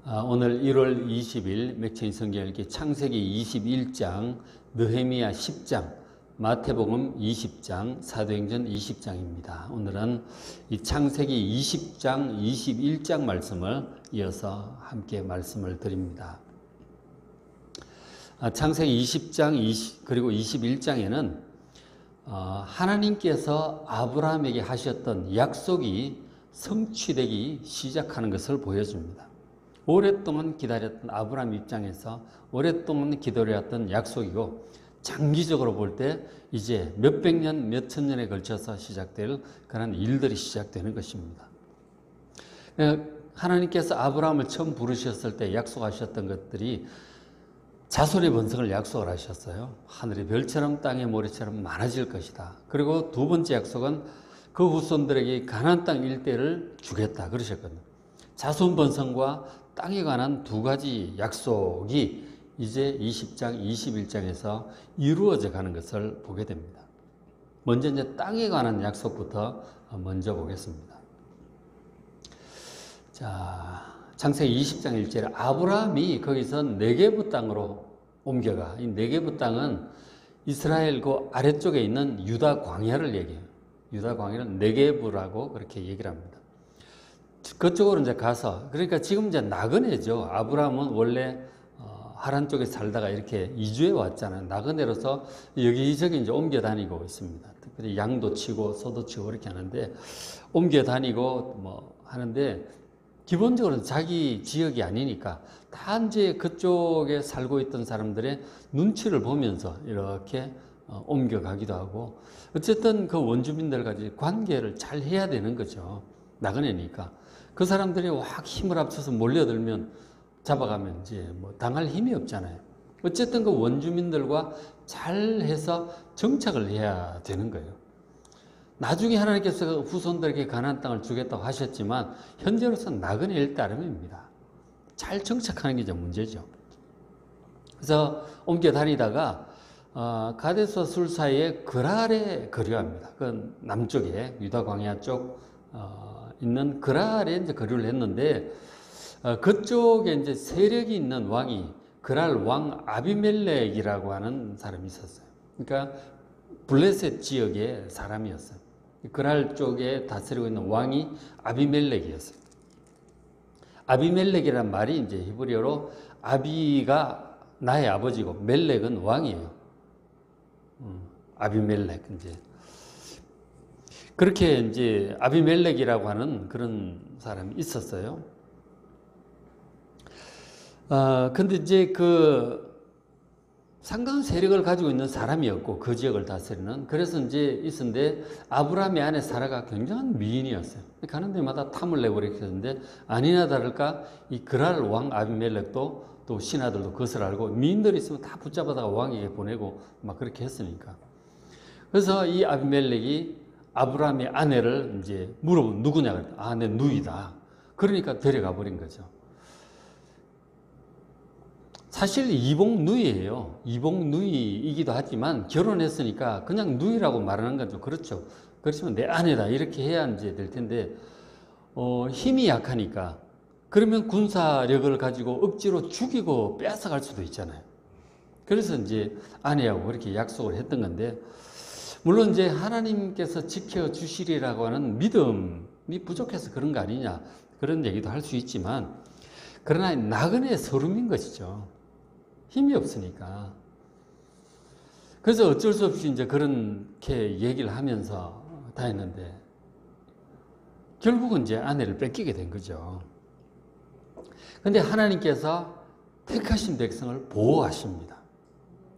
오늘 1월 20일 맥체인 성경 읽기 창세기 21장, 느헤미야 10장, 마태복음 20장, 사도행전 20장입니다. 오늘은 이 창세기 20장, 21장 말씀을 이어서 함께 말씀을 드립니다. 창세기 20장 그리고 21장에는 하나님께서 아브라함에게 하셨던 약속이 성취되기 시작하는 것을 보여줍니다. 오랫동안 기다렸던 아브라함 입장에서 오랫동안 기다렸던 약속이고, 장기적으로 볼 때 이제 몇백 년, 몇천 년에 걸쳐서 시작될 그런 일들이 시작되는 것입니다. 하나님께서 아브라함을 처음 부르셨을 때 약속하셨던 것들이 자손의 번성을 약속을 하셨어요. 하늘의 별처럼 땅의 모래처럼 많아질 것이다. 그리고 두 번째 약속은 그 후손들에게 가나안 땅 일대를 주겠다 그러셨거든요. 자손 번성과 땅에 관한 두 가지 약속이 이제 20장, 21장에서 이루어져 가는 것을 보게 됩니다. 먼저 이제 땅에 관한 약속부터 먼저 보겠습니다. 자, 창세기 20장 1절에 아브라함이 거기서 네게부 땅으로 옮겨가. 이 네게부 땅은 이스라엘 그 아래쪽에 있는 유다 광야를 얘기해요. 유다 광야를 네게부라고 그렇게 얘기를 합니다. 그쪽으로 이제 가서, 그러니까 지금 이제 나그네죠. 아브라함은 원래 하란 쪽에 살다가 이렇게 이주해 왔잖아요. 나그네로서 여기저기 이제 옮겨 다니고 있습니다. 특별히 양도 치고 소도 치고 그렇게 하는데, 옮겨 다니고 뭐 하는데, 기본적으로 자기 지역이 아니니까 다 이제 그쪽에 살고 있던 사람들의 눈치를 보면서 이렇게 옮겨가기도 하고, 어쨌든 그 원주민들과 관계를 잘 해야 되는 거죠. 나그네니까. 그 사람들이 확 힘을 합쳐서 몰려들면, 잡아가면 이제 뭐 당할 힘이 없잖아요. 어쨌든 그 원주민들과 잘 해서 정착을 해야 되는 거예요. 나중에 하나님께서 후손들에게 가나안 땅을 주겠다고 하셨지만, 현재로서는 나그네일 따름입니다. 잘 정착하는 게 이제 문제죠. 그래서 옮겨 다니다가 가데스와 술 사이에 그랄에 거류합니다. 그 남쪽에 유다 광야 쪽 있는 그랄에 이제 거류를 했는데, 그쪽에 이제 세력이 있는 왕이 그랄 왕 아비멜렉이라고 하는 사람이 있었어요. 그러니까 블레셋 지역의 사람이었어요. 그랄 쪽에 다스리고 있는 왕이 아비멜렉이었어요. 아비멜렉이란 말이 이제 히브리어로 아비가 나의 아버지고 멜렉은 왕이에요. 아비멜렉 이제 그렇게 이제 아비멜렉이라고 하는 그런 사람이 있었어요. 근데 이제 그 상당한 세력을 가지고 있는 사람이었고, 그 지역을 다스리는. 그래서 이제 있었는데, 아브라함의 아내 사라가 굉장한 미인이었어요. 가는 데마다 탐을 내고 이렇게 했는데, 아니나 다를까 이 그랄 왕 아비멜렉도 또 신하들도 그것을 알고, 미인들이 있으면 다 붙잡아다가 왕에게 보내고 막 그렇게 했으니까. 그래서 이 아비멜렉이 아브라함의 아내를 이제 물어본, 누구냐 그랬더니 내 누이다. 그러니까 데려가 버린 거죠. 사실 이복 누이예요. 이복 누이이기도 하지만 결혼했으니까 그냥 누이라고 말하는 건 좀 그렇죠. 그렇지만 내 아내다 이렇게 해야 이제 될 텐데, 힘이 약하니까 그러면 군사력을 가지고 억지로 죽이고 빼앗아갈 수도 있잖아요. 그래서 이제 아내하고 그렇게 약속을 했던 건데, 물론 이제 하나님께서 지켜주시리라고 하는 믿음이 부족해서 그런 거 아니냐, 그런 얘기도 할 수 있지만, 그러나 나그네 서름인 것이죠. 힘이 없으니까. 그래서 어쩔 수 없이 이제 그렇게 얘기를 하면서 다 했는데, 결국은 이제 아내를 뺏기게 된 거죠. 근데 하나님께서 택하신 백성을 보호하십니다.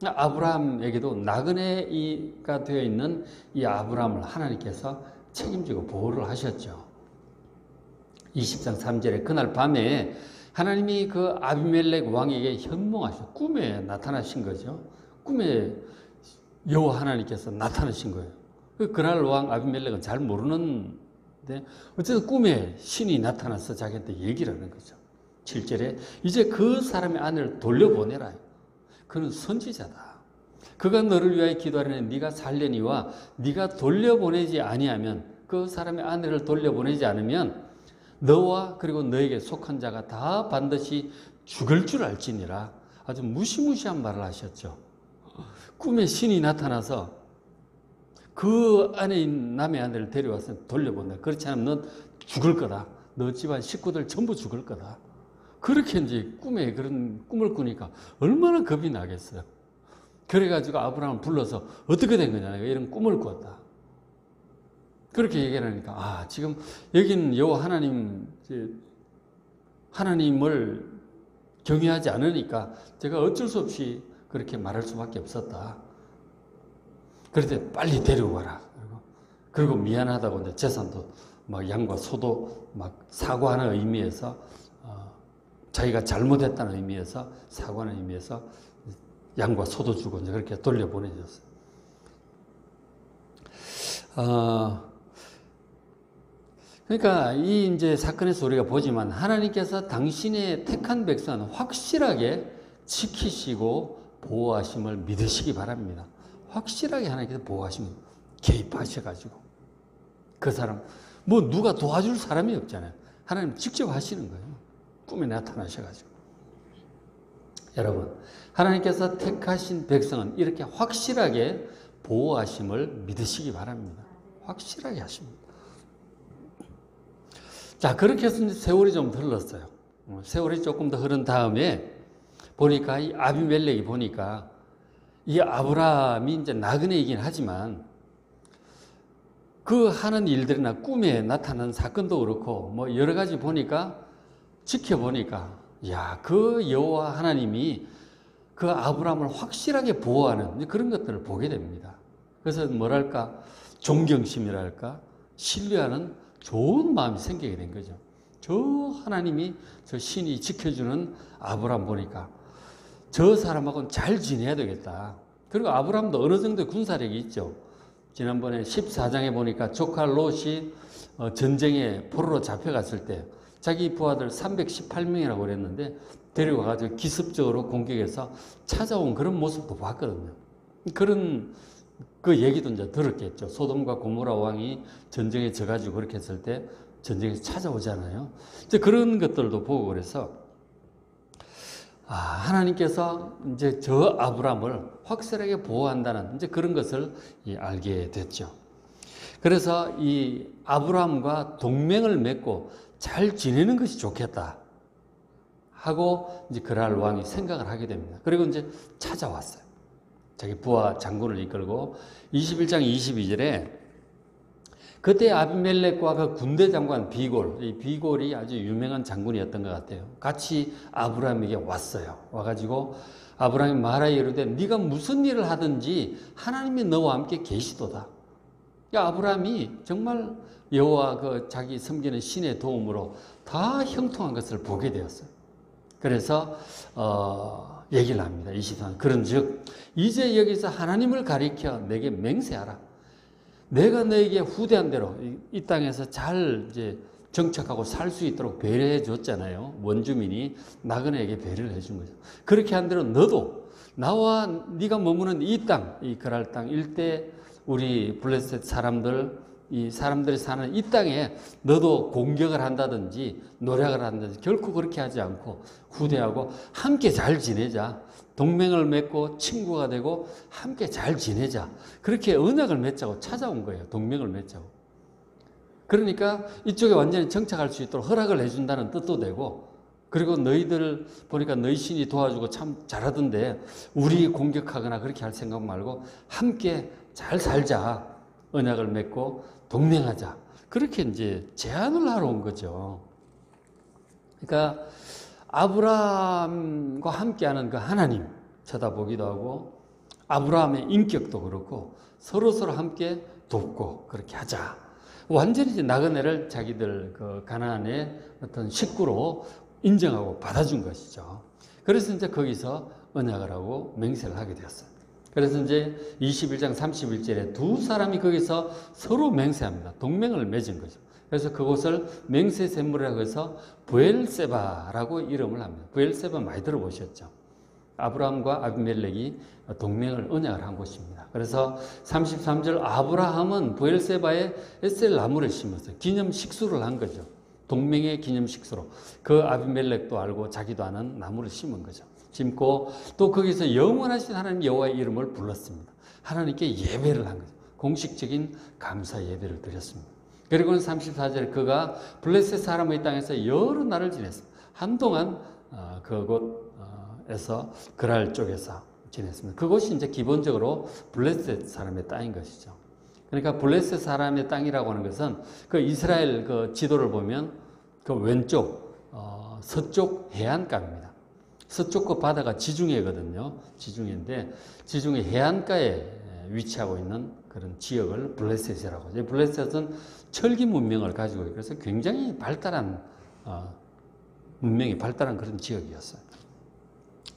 아브라함에게도 나그네가 되어 있는 이 아브라함을 하나님께서 책임지고 보호를 하셨죠. 20장 3절에 그날 밤에 하나님이 그 아비멜렉 왕에게 현몽하셔 꿈에 나타나신 거죠. 꿈에 여호와 하나님께서 나타나신 거예요. 그날 왕 아비멜렉은 잘 모르는데 어쨌든 꿈에 신이 나타나서 자기한테 얘기를 하는 거죠. 7절에 이제 그 사람의 아내를 돌려보내라. 그는 선지자다. 그가 너를 위하여 기도하려니 네가 살려니와 네가 돌려보내지 아니하면, 그 사람의 아내를 돌려보내지 않으면 너와 그리고 너에게 속한 자가 다 반드시 죽을 줄 알지니라. 아주 무시무시한 말을 하셨죠. 꿈에 신이 나타나서 그 안에 있는 남의 아들을 데려와서 돌려본다. 그렇지 않으면 넌 죽을 거다. 너 집안 식구들 전부 죽을 거다. 그렇게 이제 꿈에 그런 꿈을 꾸니까 얼마나 겁이 나겠어요. 그래가지고 아브라함을 불러서 어떻게 된 거냐. 이런 꿈을 꾸었다. 그렇게 얘기를 하니까, 아, 지금 여기는 여호와 하나님을 경외하지 않으니까 제가 어쩔 수 없이 그렇게 말할 수밖에 없었다. 그럴 때 빨리 데려와라. 그리고 미안하다고 이제 재산도 막 양과 소도 막 사과하는 의미에서 자기가 잘못했다는 의미에서 사과하는 의미에서 양과 소도 주고 이제 그렇게 돌려보내줬어요. 그러니까 이 이제 사건에서 우리가 보지만 하나님께서 당신의 택한 백성은 확실하게 지키시고 보호하심을 믿으시기 바랍니다. 확실하게 하나님께서 보호하시면 개입하셔가지고 그 사람 뭐 누가 도와줄 사람이 없잖아요. 하나님 직접 하시는 거예요. 꿈에 나타나셔가지고. 여러분, 하나님께서 택하신 백성은 이렇게 확실하게 보호하심을 믿으시기 바랍니다. 확실하게 하십니다. 자, 그렇게 해서 세월이 좀 흘렀어요. 세월이 조금 더 흐른 다음에 보니까 이 아비멜렉이 보니까 이 아브라함이 이제 나그네이긴 하지만 그 하는 일들이나 꿈에 나타난 사건도 그렇고 뭐 여러 가지 보니까 지켜보니까 야, 그 여호와 하나님이 그 아브라함을 확실하게 보호하는 그런 것들을 보게 됩니다. 그래서 뭐랄까 존경심이랄까 신뢰하는 좋은 마음이 생기게 된 거죠. 저 하나님이 저 신이 지켜주는 아브라함 보니까 저 사람하고는 잘 지내야 되겠다. 그리고 아브라함도 어느 정도 군사력이 있죠. 지난번에 14장에 보니까 조카 롯이 전쟁에 포로로 잡혀갔을 때 자기 부하들 318명이라고 그랬는데 데려와가지고 기습적으로 공격해서 찾아온 그런 모습도 봤거든요. 그런 그 얘기도 이제 들었겠죠. 소돔과 고모라 왕이 전쟁에 져가지고 그렇게 했을 때 전쟁에서 찾아오잖아요. 이제 그런 것들도 보고 그래서 하나님께서 이제 저 아브라함을 확실하게 보호한다는 이제 그런 것을 알게 됐죠. 그래서 이 아브라함과 동맹을 맺고 잘 지내는 것이 좋겠다 하고 이제 그랄 왕이 생각을 하게 됩니다. 그리고 이제 찾아왔어요. 자기 부하 장군을 이끌고 21장 22절에 그때 아비멜렉과 그 군대 장관 비골, 이 비골이 아주 유명한 장군이었던 것 같아요. 같이 아브라함에게 왔어요. 와가지고 아브라함이 말하여 이르되 네가 무슨 일을 하든지 하나님이 너와 함께 계시도다. 그러니까 아브라함이 정말 여호와 그 자기 섬기는 신의 도움으로 다 형통한 것을 보게 되었어요. 그래서 얘기를 합니다. 23. 그런즉 이제 여기서 하나님을 가리켜 내게 맹세하라. 내가 너에게 후대한 대로 이 땅에서 잘 이제 정착하고 살 수 있도록 배려해 줬잖아요. 원주민이 나그네에게 배려를 해준 거죠. 그렇게 한 대로 너도 나와 네가 머무는 이 땅, 이 그랄 땅 일대 우리 블레셋 사람들, 이 사람들이 사는 이 땅에 너도 공격을 한다든지 노력을 한다든지 결코 그렇게 하지 않고 후대하고 함께 잘 지내자. 동맹을 맺고 친구가 되고 함께 잘 지내자. 그렇게 언약을 맺자고 찾아온 거예요. 동맹을 맺자고. 그러니까 이쪽에 완전히 정착할 수 있도록 허락을 해준다는 뜻도 되고 그리고 너희들 보니까 너희 신이 도와주고 참 잘하던데 우리 공격하거나 그렇게 할 생각 말고 함께 잘 살자. 언약을 맺고 동맹하자. 그렇게 이제 제안을 하러 온 거죠. 그러니까 아브라함과 함께하는 그 하나님 쳐다보기도 하고 아브라함의 인격도 그렇고 서로 함께 돕고 그렇게 하자. 완전히 이제 나그네를 자기들 그 가나안의 어떤 식구로 인정하고 받아준 것이죠. 그래서 이제 거기서 언약을 하고 맹세를 하게 되었어요. 그래서 이제 21장 31절에 두 사람이 거기서 서로 맹세합니다. 동맹을 맺은 거죠. 그래서 그곳을 맹세샘물이라고 해서 브엘세바라고 이름을 합니다. 브엘세바 많이 들어보셨죠? 아브라함과 아비멜렉이 동맹을 언약을 한 곳입니다. 그래서 33절 아브라함은 브엘세바에 에셀 나무를 심었어요. 기념 식수를 한 거죠. 동맹의 기념식수로 그 아비멜렉도 알고 자기도 아는 나무를 심은 거죠. 심고 또 거기서 영원하신 하나님 여호와의 이름을 불렀습니다. 하나님께 예배를 한 거죠. 공식적인 감사 예배를 드렸습니다. 그리고는 34절에 그가 블레셋 사람의 땅에서 여러 날을 지냈습니다. 한동안 그곳에서 그랄 쪽에서 지냈습니다. 그곳이 이제 기본적으로 블레셋 사람의 땅인 것이죠. 그러니까 블레셋 사람의 땅이라고 하는 것은 그 이스라엘 그 지도를 보면 그 왼쪽 서쪽 해안가입니다. 서쪽 그 바다가 지중해거든요. 지중해인데 지중해 해안가에 위치하고 있는 그런 지역을 블레셋이라고 하죠. 블레셋은 철기 문명을 가지고 있고 그래서 굉장히 발달한 문명이 발달한 그런 지역이었어요.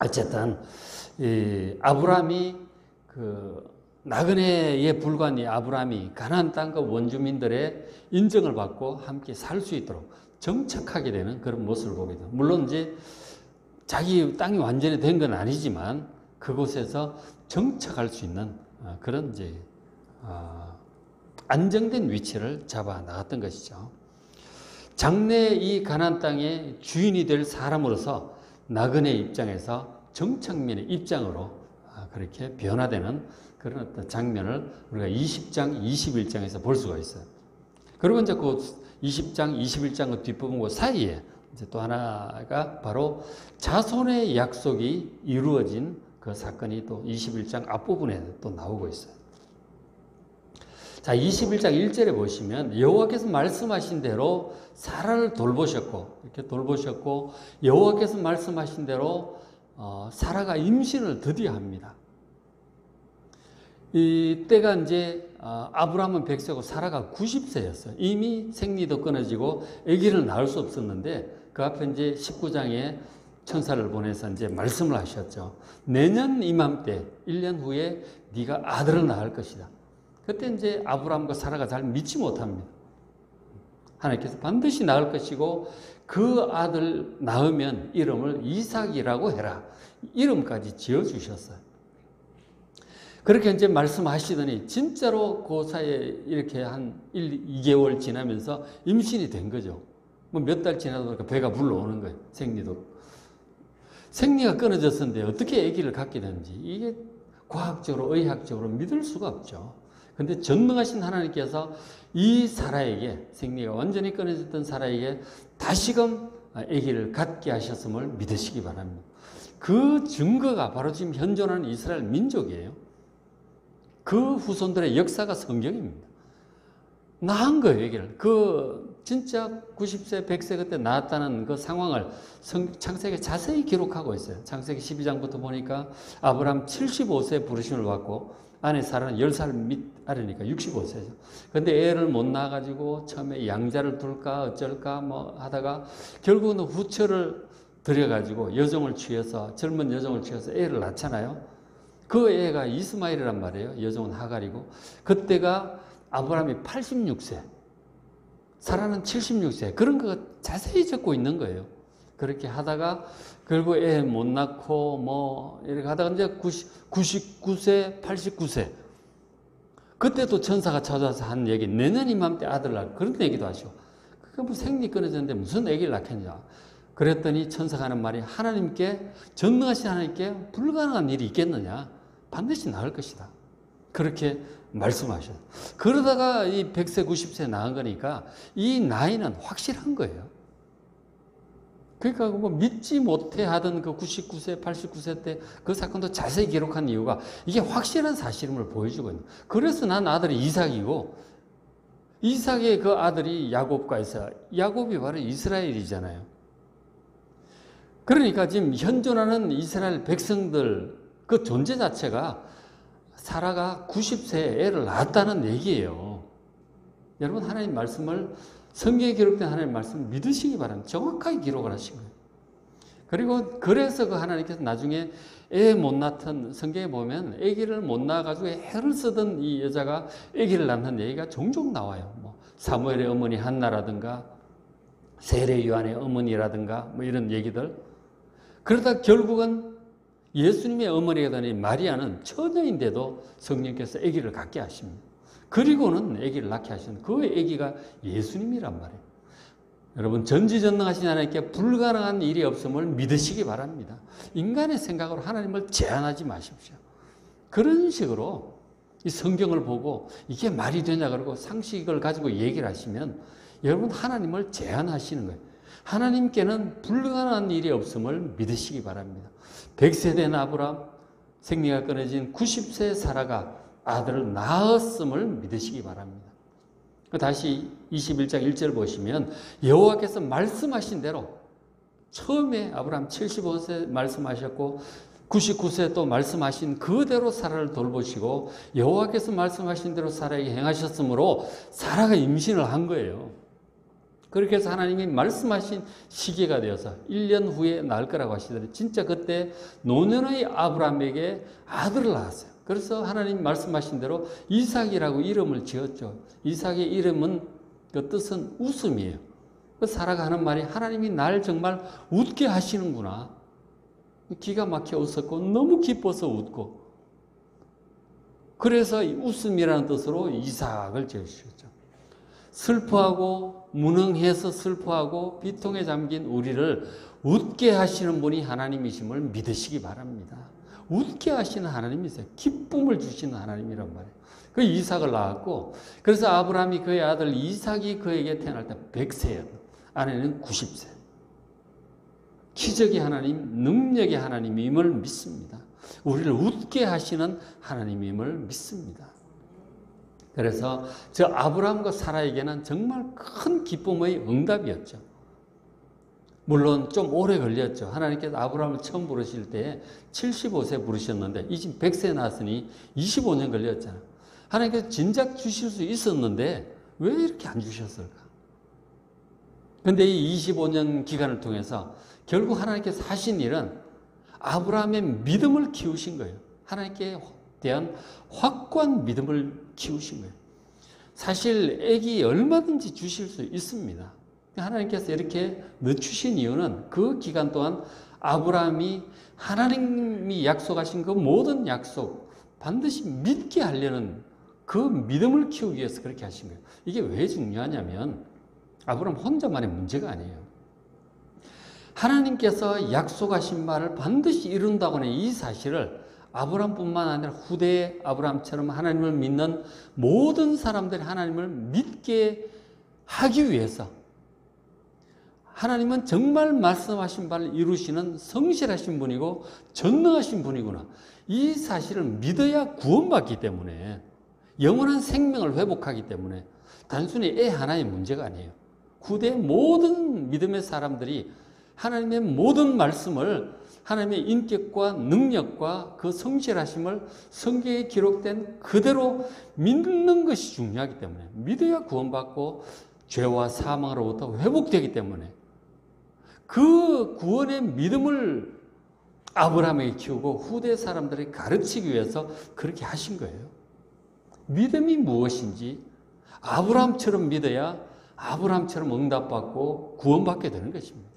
어쨌든 이 아브라함이 그 나그네에 불과한 이 아브라함이 가나안 땅과 원주민들의 인정을 받고 함께 살 수 있도록 정착하게 되는 그런 모습을 보게 돼요. 물론 이제 자기 땅이 완전히 된 건 아니지만 그곳에서 정착할 수 있는 그런 이제 안정된 위치를 잡아 나갔던 것이죠. 장래 이 가나안 땅의 주인이 될 사람으로서 나그네 입장에서 정착민의 입장으로 그렇게 변화되는 그런 어떤 장면을 우리가 20장, 21장에서 볼 수가 있어요. 그리고 이제 그 20장, 21장 그 뒷부분 그 사이에 이제 또 하나가 바로 자손의 약속이 이루어진 그 사건이 또 21장 앞부분에 또 나오고 있어요. 자, 21장 1절에 보시면 여호와께서 말씀하신 대로 사라를 돌보셨고 이렇게 돌보셨고 여호와께서 말씀하신 대로 사라가 임신을 드디어 합니다. 이 때가 이제 아브라함은 100세고 사라가 90세였어요. 이미 생리도 끊어지고 아기를 낳을 수 없었는데 그 앞에 이제 19장에 천사를 보내서 이제 말씀을 하셨죠. 내년 이맘때 1년 후에 네가 아들을 낳을 것이다. 그때 이제 아브라함과 사라가 잘 믿지 못합니다. 하나님께서 반드시 낳을 것이고 그 아들 낳으면 이름을 이삭이라고 해라. 이름까지 지어주셨어요. 그렇게 이제 말씀하시더니 진짜로 그 사이에 이렇게 한 1, 2개월 지나면서 임신이 된 거죠. 뭐 몇 달 지나다 보니까 배가 불러오는 거예요. 생리가 끊어졌었는데 어떻게 아기를 갖게 되는지 이게 과학적으로 의학적으로 믿을 수가 없죠. 근데 전능하신 하나님께서 이 사라에게 생리가 완전히 끊어졌던 사라에게 다시금 아기를 갖게 하셨음을 믿으시기 바랍니다. 그 증거가 바로 지금 현존하는 이스라엘 민족이에요. 그 후손들의 역사가 성경입니다. 낳은 거예요, 아기를. 진짜 90세, 100세 그때 낳았다는 그 상황을 창세기에 자세히 기록하고 있어요. 창세기 12장부터 보니까 아브라함 75세 부르심을 받고 아내 사라는 10살 밑아래니까 65세죠. 근데 애를 못 낳아가지고 처음에 양자를 둘까 어쩔까 뭐 하다가 결국은 후처를 들여가지고 젊은 여종을 취해서 애를 낳잖아요. 그 애가 이스마엘이란 말이에요. 여종은 하갈이고. 그때가 아브라함이 86세. 사라는 76세. 그런 거 자세히 적고 있는 거예요. 그렇게 하다가 결국 애 못 낳고 뭐 이렇게 하다가 이제 99세, 89세. 그때도 천사가 찾아와서 한 얘기, 내년 이맘때 아들 낳을 그런 얘기도 하시고. 그게 뭐 생리 끊어졌는데 무슨 아기를 낳겠냐. 그랬더니 천사가 하는 말이 하나님께, 전능하신 하나님께 불가능한 일이 있겠느냐. 반드시 낳을 것이다. 그렇게 말씀하셔요. 그러다가 이 100세, 90세 낳은 거니까 이 나이는 확실한 거예요. 그러니까 뭐 믿지 못해 하던 그 99세, 89세 때 그 사건도 자세히 기록한 이유가 이게 확실한 사실임을 보여주고 있는. 그래서 난 아들이 이삭이고 이삭의 그 아들이 야곱과 에서 야곱이 바로 이스라엘이잖아요. 그러니까 지금 현존하는 이스라엘 백성들 그 존재 자체가 사라가 90세에 애를 낳았다는 얘기예요. 여러분 하나님 말씀을 성경에 기록된 하나님 말씀을 믿으시기 바랍니다. 정확하게 기록을 하신 거예요. 그리고 그래서 그 하나님께서 나중에 애 못 낳던 성경에 보면 아기를 못 낳아가지고 해를 쓰던 이 여자가 아기를 낳는 얘기가 종종 나와요. 뭐 사무엘의 어머니 한나라든가 세례 요한의 어머니라든가 뭐 이런 얘기들. 그러다 결국은 예수님의 어머니가 되는 마리아는 처녀인데도 성령께서 아기를 갖게 하십니다. 그리고는 아기를 낳게 하시는 그 아기가 예수님이란 말이에요. 여러분, 전지전능하신 하나님께 불가능한 일이 없음을 믿으시기 바랍니다. 인간의 생각으로 하나님을 제한하지 마십시오. 그런 식으로 이 성경을 보고 이게 말이 되냐 그러고 상식을 가지고 얘기를 하시면 여러분 하나님을 제한하시는 거예요. 하나님께는 불가능한 일이 없음을 믿으시기 바랍니다. 100세 된 아브라함, 생리가 끊어진 90세 사라가 아들을 낳았음을 믿으시기 바랍니다. 다시 21장 1절 보시면 여호와께서 말씀하신 대로 처음에 아브라함 75세 말씀하셨고 99세 또 말씀하신 그대로 사라를 돌보시고 여호와께서 말씀하신 대로 사라에게 행하셨으므로 사라가 임신을 한 거예요. 그렇게 해서 하나님이 말씀하신 시기가 되어서 1년 후에 낳을 거라고 하시더니 진짜 그때 노년의 아브라함에게 아들을 낳았어요. 그래서 하나님 말씀하신 대로 이삭이라고 이름을 지었죠. 이삭의 이름은 그 뜻은 웃음이에요. 그 사라가 하는 말이 하나님이 날 정말 웃게 하시는구나. 기가 막혀 웃었고 너무 기뻐서 웃고 그래서 웃음이라는 뜻으로 이삭을 지으셨죠. 슬퍼하고 무능해서 슬퍼하고 비통에 잠긴 우리를 웃게 하시는 분이 하나님이심을 믿으시기 바랍니다. 웃게 하시는 하나님이세요. 기쁨을 주시는 하나님이란 말이에요. 그 이삭을 낳았고 그래서 아브라함이 그의 아들 이삭이 그에게 태어날 때 100세였고 아내는 90세. 기적의 하나님, 능력의 하나님임을 믿습니다. 우리를 웃게 하시는 하나님임을 믿습니다. 그래서 저 아브라함과 사라에게는 정말 큰 기쁨의 응답이었죠. 물론 좀 오래 걸렸죠. 하나님께서 아브라함을 처음 부르실 때 75세 부르셨는데 이제 100세 났으니 25년 걸렸잖아요. 하나님께서 진작 주실 수 있었는데 왜 이렇게 안 주셨을까? 그런데 이 25년 기간을 통해서 결국 하나님께서 하신 일은 아브라함의 믿음을 키우신 거예요. 하나님께 대한 확고한 믿음을 키우신 거예요. 사실 아기 얼마든지 주실 수 있습니다. 하나님께서 이렇게 늦추신 이유는 그 기간 동안 아브라함이 하나님이 약속하신 그 모든 약속 반드시 믿게 하려는 그 믿음을 키우기 위해서 그렇게 하신 거예요. 이게 왜 중요하냐면 아브라함 혼자만의 문제가 아니에요. 하나님께서 약속하신 말을 반드시 이룬다고 하는 이 사실을 아브라함뿐만 아니라 후대 아브라함처럼 하나님을 믿는 모든 사람들이 하나님을 믿게 하기 위해서 하나님은 정말 말씀하신 바를 이루시는 성실하신 분이고 전능하신 분이구나. 이 사실을 믿어야 구원받기 때문에 영원한 생명을 회복하기 때문에 단순히 애 하나의 문제가 아니에요. 후대 모든 믿음의 사람들이 하나님의 모든 말씀을 하나님의 인격과 능력과 그 성실하심을 성경에 기록된 그대로 믿는 것이 중요하기 때문에 믿어야 구원받고 죄와 사망으로부터 회복되기 때문에 그 구원의 믿음을 아브라함에게 키우고 후대 사람들에게 가르치기 위해서 그렇게 하신 거예요. 믿음이 무엇인지 아브라함처럼 믿어야 아브라함처럼 응답받고 구원받게 되는 것입니다.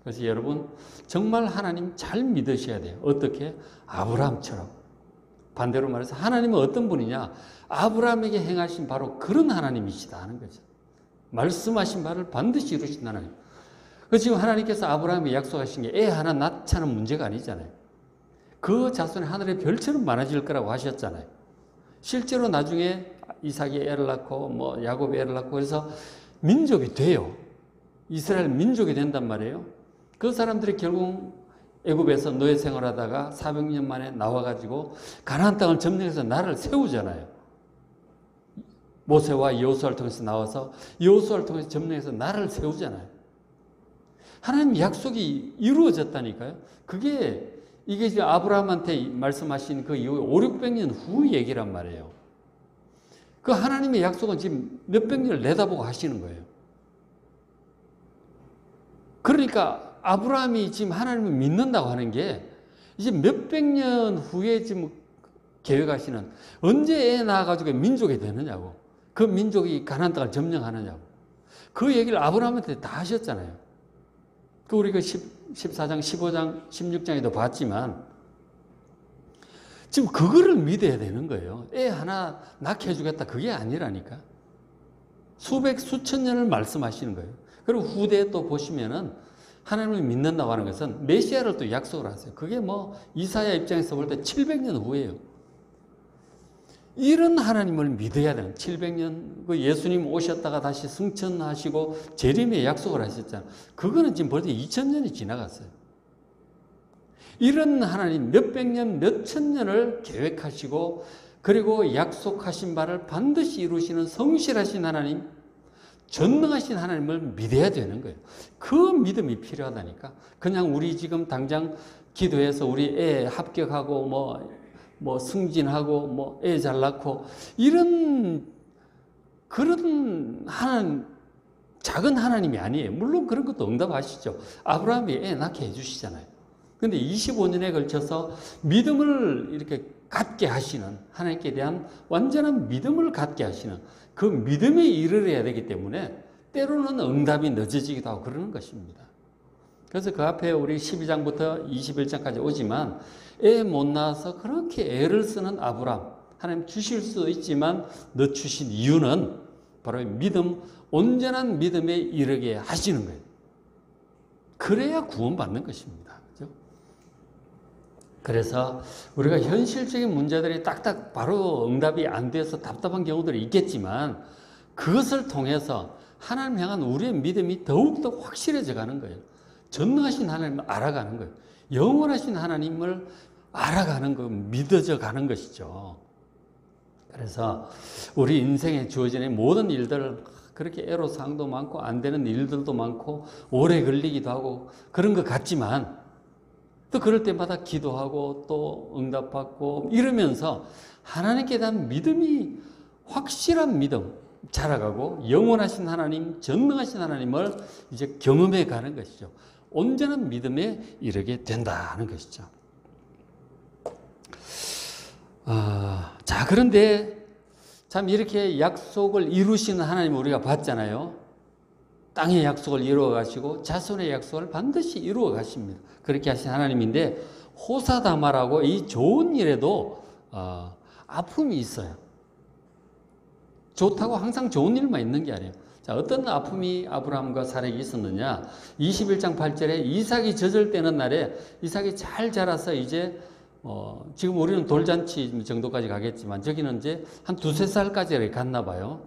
그래서 여러분 정말 하나님 잘 믿으셔야 돼요. 어떻게? 아브라함처럼. 반대로 말해서 하나님은 어떤 분이냐? 아브라함에게 행하신 바로 그런 하나님이시다 하는 거죠. 말씀하신 바를 반드시 이루신 하나님. 그 지금 하나님께서 아브라함에게 약속하신 게 애 하나 낳자는 문제가 아니잖아요. 그 자손이 하늘의 별처럼 많아질 거라고 하셨잖아요. 실제로 나중에 이삭이 애를 낳고 야곱이 애를 낳고 그래서 민족이 돼요. 이스라엘 민족이 된단 말이에요. 그 사람들이 결국 애굽에서 노예 생활하다가 400년 만에 나와가지고 가나안 땅을 점령해서 나라를 세우잖아요. 모세와 여호수아를 통해서 나와서 여호수아를 통해서 점령해서 나라를 세우잖아요. 하나님 약속이 이루어졌다니까요. 이게 지금 아브라함한테 말씀하신 그 이후에 500-600년 후 얘기란 말이에요. 그 하나님의 약속은 지금 몇백 년을 내다보고 하시는 거예요. 그러니까 아브라함이 지금 하나님을 믿는다고 하는 게 이제 몇백 년 후에 지금 계획하시는 언제 애 낳아가지고 민족이 되느냐고 그 민족이 가나안 땅을 점령하느냐고 그 얘기를 아브라함한테 다 하셨잖아요. 그 우리 그 14장, 15장, 16장에도 봤지만 지금 그거를 믿어야 되는 거예요. 애 하나 낳게 해주겠다 그게 아니라니까. 수천 년을 말씀하시는 거예요. 그리고 후대에 또 보시면은 하나님을 믿는다고 하는 것은 메시아를 또 약속을 하세요. 그게 뭐 이사야 입장에서 볼 때 700년 후예요. 이런 하나님을 믿어야 되는 700년 그 예수님 오셨다가 다시 승천하시고 재림의 약속을 하셨잖아요. 그거는 지금 벌써 2000년이 지나갔어요. 이런 하나님 몇백 년, 몇천 년을 계획하시고 그리고 약속하신 바를 반드시 이루시는 성실하신 하나님, 전능하신 하나님을 믿어야 되는 거예요. 그 믿음이 필요하다니까. 그냥 우리 지금 당장 기도해서 우리 애 합격하고 뭐 승진하고 뭐 애 잘 낳고 이런 그런 하나님, 작은 하나님이 아니에요. 물론 그런 것도 응답하시죠. 아브라함이 애 낳게 해주시잖아요. 근데 25년에 걸쳐서 믿음을 이렇게 갖게 하시는, 하나님께 대한 완전한 믿음을 갖게 하시는 그 믿음에 이르러야 되기 때문에 때로는 응답이 늦어지기도 하고 그러는 것입니다. 그래서 그 앞에 우리 12장부터 21장까지 오지만 애 못 낳아서 그렇게 애를 쓰는 아브라함, 하나님 주실 수도 있지만 늦추신 이유는 바로 믿음, 온전한 믿음에 이르게 하시는 거예요. 그래야 구원받는 것입니다. 그래서 우리가 현실적인 문제들이 딱딱 바로 응답이 안 돼서 답답한 경우들이 있겠지만 그것을 통해서 하나님 향한 우리의 믿음이 더욱더 확실해져 가는 거예요. 전능하신 하나님을 알아가는 거예요. 영원하신 하나님을 알아가는 거, 믿어져 가는 것이죠. 그래서 우리 인생에 주어지는 모든 일들, 그렇게 애로사항도 많고 안 되는 일들도 많고 오래 걸리기도 하고 그런 것 같지만 또 그럴 때마다 기도하고 또 응답받고 이러면서 하나님께 대한 믿음이 확실한 믿음 자라가고 영원하신 하나님, 전능하신 하나님을 이제 경험해 가는 것이죠. 온전한 믿음에 이르게 된다는 것이죠. 자, 그런데 참 이렇게 약속을 이루시는 하나님을 우리가 봤잖아요. 땅의 약속을 이루어 가시고 자손의 약속을 반드시 이루어 가십니다. 그렇게 하신 하나님인데 호사다마라고 이 좋은 일에도 아픔이 있어요. 좋다고 항상 좋은 일만 있는 게 아니에요. 자, 어떤 아픔이 아브라함과 사라에게 있었느냐? 21장 8절에 이삭이 젖을 떼는 날에 이삭이 잘 자라서 이제 지금 우리는 돌잔치 정도까지 가겠지만 저기는 이제 한 두세 살까지 갔나 봐요.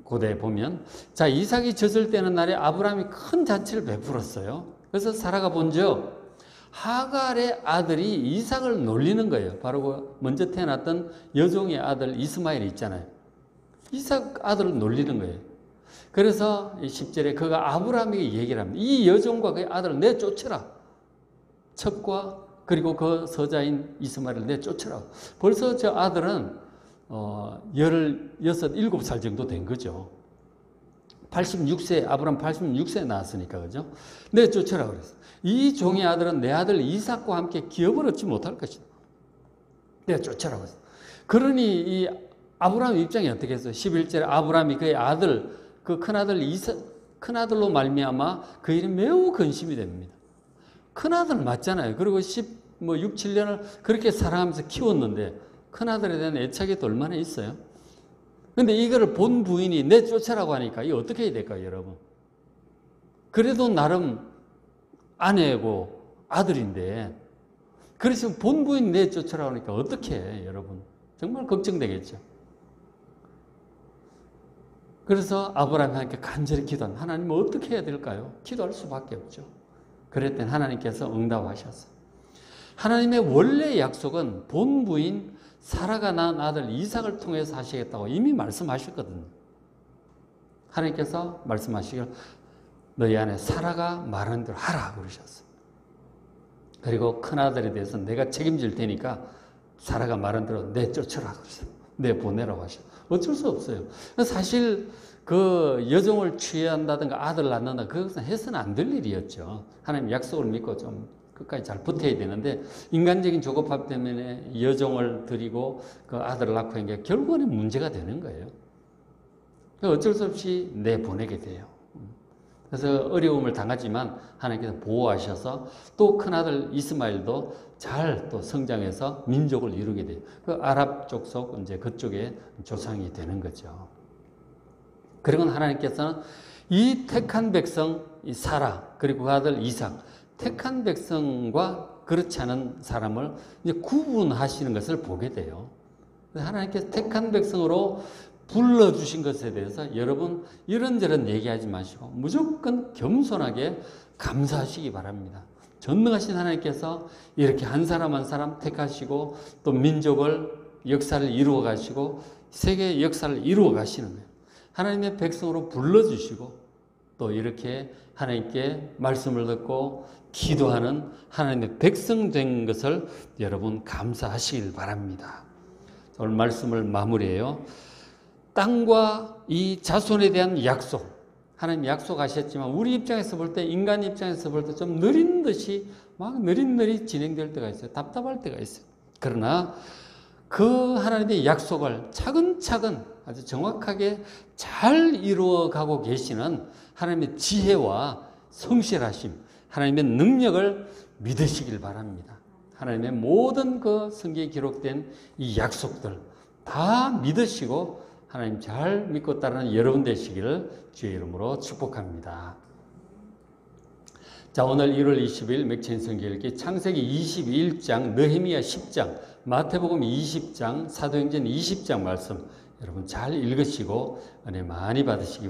고대에 보면. 자, 이삭이 젖을 떼는 날에 아브라함이 큰 잔치를 베풀었어요. 그래서 사라가 본즉 하갈의 아들이 이삭을 놀리는 거예요. 바로 그 먼저 태어났던 여종의 아들 이스마엘 있잖아요. 이삭 아들을 놀리는 거예요. 그래서 10절에 그가 아브라함에게 얘기를 합니다. 이 여종과 그의 아들을 내쫓으라. 첩과 그리고 그 서자인 이스마엘을 내쫓으라. 벌써 저 아들은 16, 7살 정도 된 거죠. 86세, 아브라함 86세에 나왔으니까, 그죠? 내쫓으라 그랬어. 이 종의 아들은 내 아들 이삭과 함께 기업을 얻지 못할 것이다. 내쫓으라 그랬어. 그러니 이 아브라함 입장이 어떻게 했어요? 11절에 아브라함이 그의 아들, 그 큰아들 이삭, 큰아들로 말미암아 그 일이 매우 근심이 됩니다. 큰아들 맞잖아요. 그리고 6, 7년을 그렇게 사랑하면서 키웠는데 큰아들에 대한 애착이 또 얼마나 있어요? 근데 이거를 본 부인이 내쫓으라고 하니까 이거 어떻게 해야 될까요, 여러분? 그래도 나름 아내고 아들인데 그래서 본 부인 내쫓으라고 하니까 어떻게 해, 여러분? 정말 걱정되겠죠. 그래서 아브라함이 하나님께 간절히 기도한 하나님 어떻게 해야 될까요? 기도할 수밖에 없죠. 그랬더니 하나님께서 응답하셨어요. 하나님의 원래 약속은 본 부인 사라가 낳은 아들 이삭을 통해서 하시겠다고 이미 말씀하셨거든요. 하나님께서 말씀하시길 너희 안에 사라가 말하는 대로 하라 그러셨어요. 그리고 큰아들에 대해서 내가 책임질 테니까 사라가 말한 대로 내쫓으라 그러셨어요. 내보내라고 하셨어요. 어쩔 수 없어요. 사실 그 여종을 취한다든가 아들 낳는다 그것은 해서는 안 될 일이었죠. 하나님 약속을 믿고 좀 끝까지 잘 버텨야 되는데 인간적인 조급함 때문에 여종을 드리고 그 아들을 낳고 한 게 결국은 문제가 되는 거예요. 어쩔 수 없이 내보내게 돼요. 그래서 어려움을 당하지만 하나님께서 보호하셔서 또 큰아들 이스마엘도 잘 또 성장해서 민족을 이루게 돼요. 그 아랍 족속 이제 그쪽에 조상이 되는 거죠. 그리고 하나님께서는 이 택한 백성 이 사라 그리고 그 아들 이삭, 택한 백성과 그렇지 않은 사람을 이제 구분하시는 것을 보게 돼요. 하나님께서 택한 백성으로 불러주신 것에 대해서 여러분 이런저런 얘기하지 마시고 무조건 겸손하게 감사하시기 바랍니다. 전능하신 하나님께서 이렇게 한 사람 한 사람 택하시고 또 민족을 역사를 이루어 가시고 세계의 역사를 이루어 가시는 거예요. 하나님의 백성으로 불러주시고 또 이렇게 하나님께 말씀을 듣고 기도하는 하나님의 백성 된 것을 여러분 감사하시길 바랍니다. 오늘 말씀을 마무리해요. 땅과 이 자손에 대한 약속, 하나님 약속하셨지만 우리 입장에서 볼 때, 인간 입장에서 볼 때 좀 느린 듯이 막 느릿느릿 진행될 때가 있어요. 답답할 때가 있어요. 그러나 그 하나님의 약속을 차근차근 아주 정확하게 잘 이루어가고 계시는 하나님의 지혜와 성실하심, 하나님의 능력을 믿으시길 바랍니다. 하나님의 모든 그 성경에 기록된 이 약속들 다 믿으시고 하나님 잘 믿고 따르는 여러분 되시기를 주의 이름으로 축복합니다. 자, 오늘 1월 20일 맥체인 성경 읽기 창세기 21장, 느헤미야 10장, 마태복음 20장, 사도행전 20장 말씀 여러분 잘 읽으시고 은혜 많이 받으시기 바랍니다.